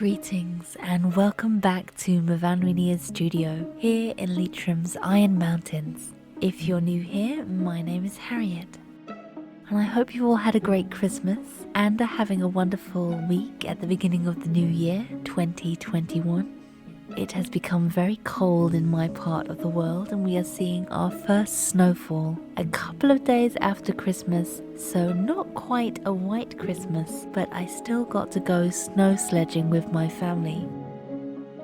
Greetings and welcome back to 𝕙𝕙𝕙𝕙's studio here in Leitrim's Iron Mountains. If you're new here, my name is Harriet, and I hope you all had a great Christmas and are having a wonderful week at the beginning of the new year, 2021. It has become very cold in my part of the world and we are seeing our first snowfall a couple of days after Christmas, so not quite a white Christmas, but I still got to go snow sledging with my family.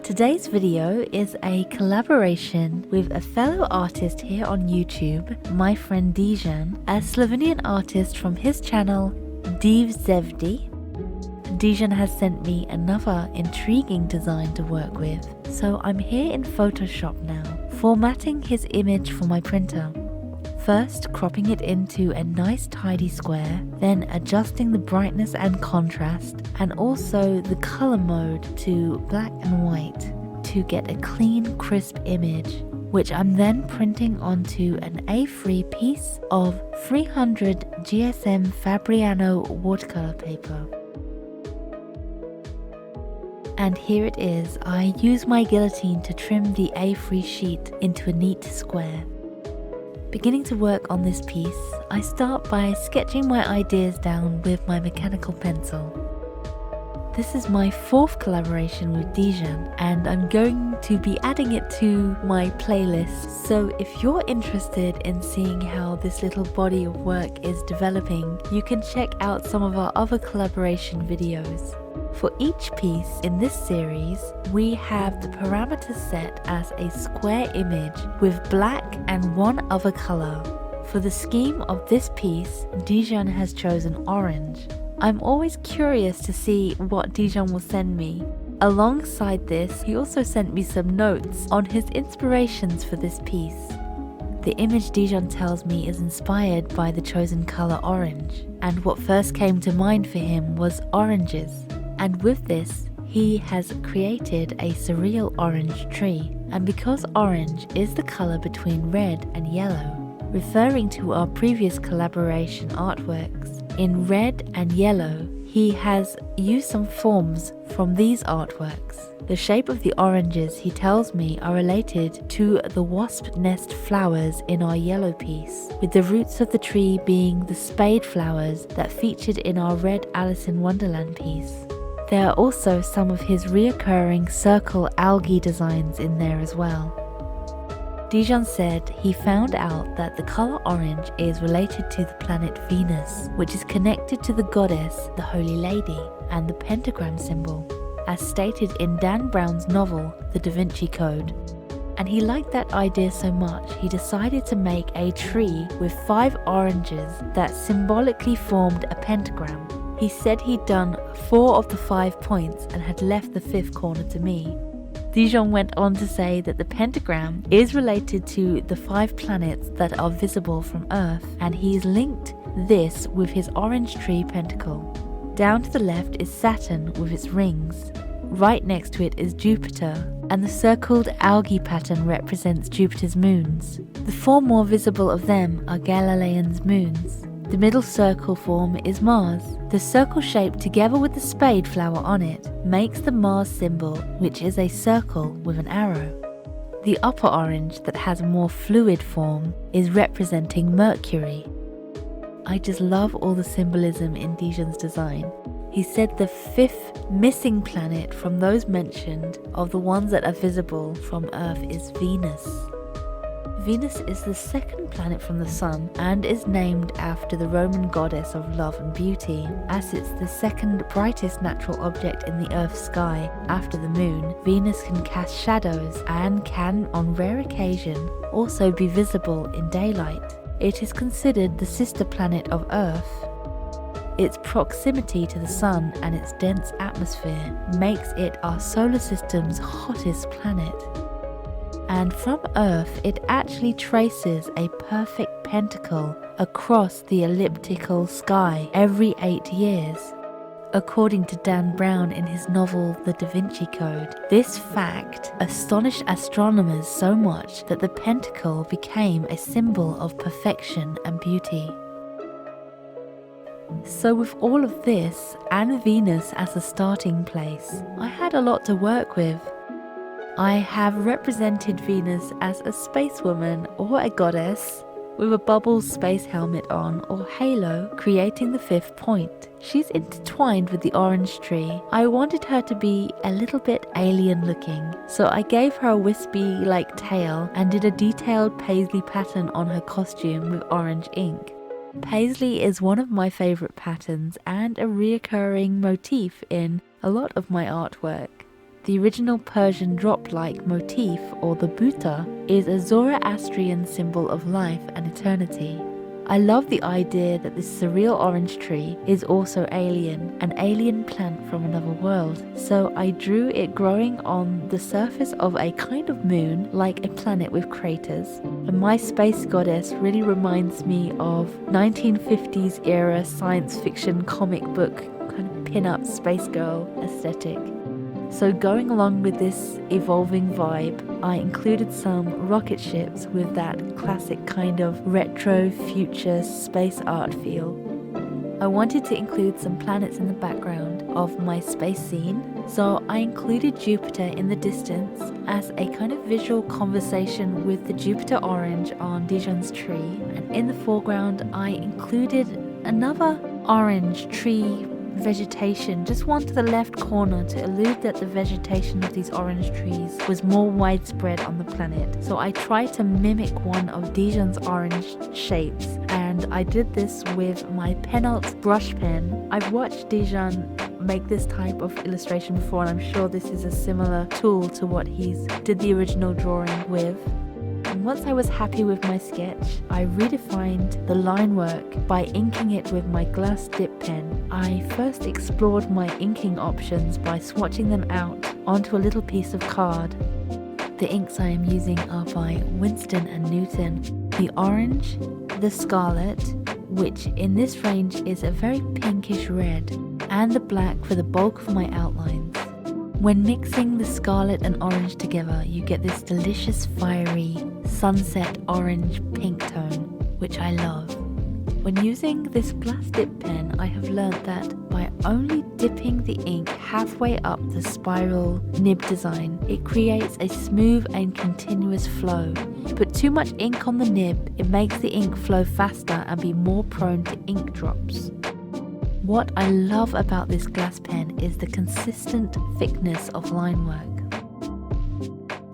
Today's video is a collaboration with a fellow artist here on YouTube, my friend Dejan, a Slovenian artist from his channel Deevz Zevde. Dejan has sent me another intriguing design to work with, so I'm here in Photoshop now, formatting his image for my printer. First cropping it into a nice tidy square, then adjusting the brightness and contrast, and also the color mode to black and white to get a clean, crisp image, which I'm then printing onto an A3 piece of 300 GSM Fabriano watercolor paper. And here it is. I use my guillotine to trim the A3 sheet into a neat square. Beginning to work on this piece, I start by sketching my ideas down with my mechanical pencil. This is my fourth collaboration with Dejan, and I'm going to be adding it to my playlist, so if you're interested in seeing how this little body of work is developing, you can check out some of our other collaboration videos. For each piece in this series, we have the parameters set as a square image with black and one other color. For the scheme of this piece, Dejan has chosen orange. I'm always curious to see what Dejan will send me. Alongside this, he also sent me some notes on his inspirations for this piece. The image Dejan tells me is inspired by the chosen color orange, and what first came to mind for him was oranges. And with this, he has created a surreal orange tree. And because orange is the color between red and yellow, referring to our previous collaboration artworks, in red and yellow, he has used some forms from these artworks. The shape of the oranges, he tells me, are related to the wasp nest flowers in our yellow piece, with the roots of the tree being the spade flowers that featured in our red Alice in Wonderland piece. There are also some of his reoccurring circle algae designs in there as well. Dejan said he found out that the color orange is related to the planet Venus, which is connected to the goddess, the Holy Lady, and the pentagram symbol, as stated in Dan Brown's novel, The Da Vinci Code. And he liked that idea so much, he decided to make a tree with 5 oranges that symbolically formed a pentagram. He said he'd done 4 of the 5 points and had left the 5th corner to me. Dejan went on to say that the pentagram is related to the 5 planets that are visible from Earth, and he's linked this with his orange tree pentacle. Down to the left is Saturn with its rings. Right next to it is Jupiter, and the circled algae pattern represents Jupiter's moons. The 4 more visible of them are Galilean's moons. The middle circle form is Mars. The circle shape, together with the spade flower on it, makes the Mars symbol, which is a circle with an arrow. The upper orange, that has a more fluid form, is representing Mercury. I just love all the symbolism in Dejan's design. He said the 5th missing planet from those mentioned of the ones that are visible from Earth is Venus. Venus is the 2nd planet from the Sun and is named after the Roman goddess of love and beauty. As it's the 2nd brightest natural object in the Earth's sky after the Moon, Venus can cast shadows and can, on rare occasion, also be visible in daylight. It is considered the sister planet of Earth. Its proximity to the Sun and its dense atmosphere makes it our solar system's hottest planet. And from Earth, it actually traces a perfect pentacle across the elliptical sky every 8 years. According to Dan Brown in his novel The Da Vinci Code, this fact astonished astronomers so much that the pentacle became a symbol of perfection and beauty. So with all of this and Venus as a starting place, I had a lot to work with. I have represented Venus as a space woman or a goddess with a bubble space helmet on or halo, creating the 5th point. She's intertwined with the orange tree. I wanted her to be a little bit alien looking, so I gave her a wispy-like tail and did a detailed paisley pattern on her costume with orange ink. Paisley is one of my favourite patterns and a reoccurring motif in a lot of my artwork. The original Persian drop-like motif, or the Buta, is a Zoroastrian symbol of life and eternity. I love the idea that this surreal orange tree is also alien, an alien plant from another world, so I drew it growing on the surface of a kind of moon, like a planet with craters. And my space goddess really reminds me of 1950s era science fiction comic book kind of pin-up space girl aesthetic. So going along with this evolving vibe, I included some rocket ships with that classic kind of retro future space art feel. I wanted to include some planets in the background of my space scene, so I included Jupiter in the distance as a kind of visual conversation with the Jupiter orange on Dejan's tree, and in the foreground I included another orange tree vegetation, just one to the left corner, to allude that the vegetation of these orange trees was more widespread on the planet. So I tried to mimic one of Dejan's orange shapes, and I did this with my Penalt brush pen. I've watched Dejan make this type of illustration before, and I'm sure this is a similar tool to what he's did the original drawing with. And once I was happy with my sketch, I redefined the line work by inking it with my glass dip pen. I first explored my inking options by swatching them out onto a little piece of card. The inks I am using are by Winston & Newton. The orange, the scarlet, which in this range is a very pinkish red, and the black for the bulk of my outlines. When mixing the scarlet and orange together, you get this delicious fiery sunset orange pink tone, which I love. When using this glass dip pen, I have learnt that by only dipping the ink halfway up the spiral nib design, it creates a smooth and continuous flow. Put too much ink on the nib, it makes the ink flow faster and be more prone to ink drops. What I love about this glass pen is the consistent thickness of line work.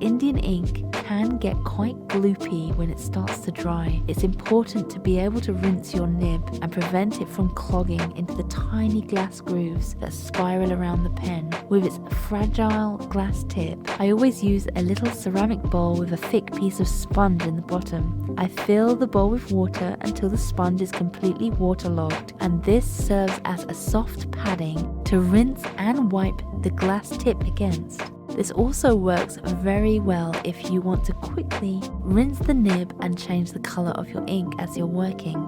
Indian ink can get quite gloopy when it starts to dry. It's important to be able to rinse your nib and prevent it from clogging into the tiny glass grooves that spiral around the pen. With its fragile glass tip, I always use a little ceramic bowl with a thick piece of sponge in the bottom. I fill the bowl with water until the sponge is completely waterlogged, and this serves as a soft padding to rinse and wipe the glass tip against. This also works very well if you want to quickly rinse the nib and change the color of your ink as you're working.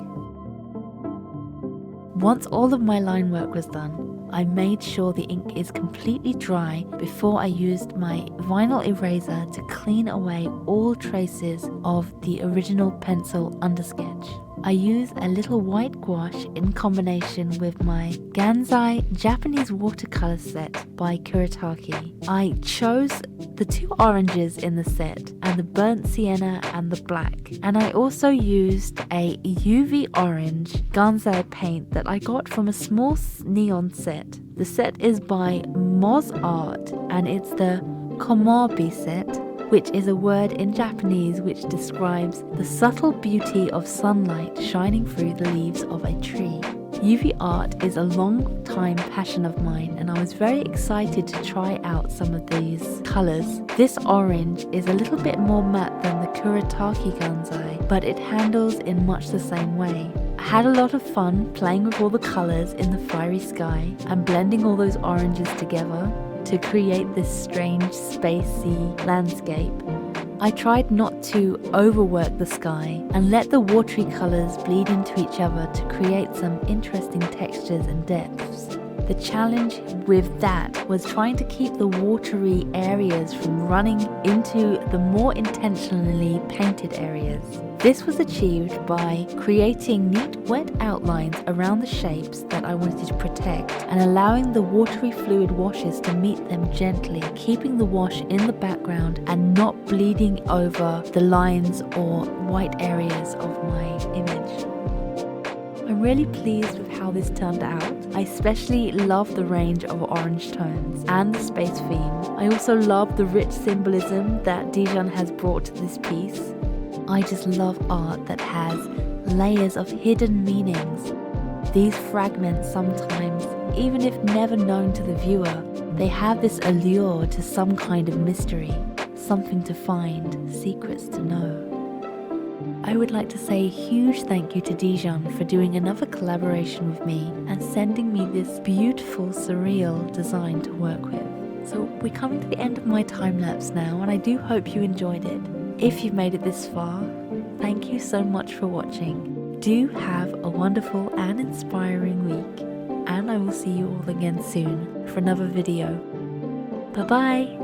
Once all of my line work was done, I made sure the ink is completely dry before I used my vinyl eraser to clean away all traces of the original pencil undersketch. I use a little white gouache in combination with my 𝐬𝐮𝐬𝐫𝐢 Japanese watercolor set by Kuretake. I chose the two oranges in the set, and the burnt sienna and the black. And I also used a UV orange 𝐏𝐿𝐴 paint that I got from a small neon set. The set is by Moz Art, and it's the komobi set, which is a word in Japanese which describes the subtle beauty of sunlight shining through the leaves of a tree. UV art is a long time passion of mine, and I was very excited to try out some of these colours. This orange is a little bit more matte than the Kuretake 𝐏𝐿𝐴, but it handles in much the same way. I had a lot of fun playing with all the colours in the fiery sky and blending all those oranges together to create this strange spacey landscape. I tried not to overwork the sky and let the watery colours bleed into each other to create some interesting textures and depths. The challenge with that was trying to keep the watery areas from running into the more intentionally painted areas. This was achieved by creating neat wet outlines around the shapes that I wanted to protect and allowing the watery fluid washes to meet them gently, keeping the wash in the background and not bleeding over the lines or white areas of my image. I'm really pleased with how this turned out. I especially love the range of orange tones and the space theme. I also love the rich symbolism that Dejan has brought to this piece. I just love art that has layers of hidden meanings. These fragments sometimes, even if never known to the viewer, they have this allure to some kind of mystery, something to find, secrets to know. I would like to say a huge thank you to Dejan for doing another collaboration with me and sending me this beautiful surreal design to work with. So we're coming to the end of my time lapse now, and I do hope you enjoyed it. If you've made it this far, thank you so much for watching. Do have a wonderful and inspiring week, and I will see you all again soon for another video. Bye bye!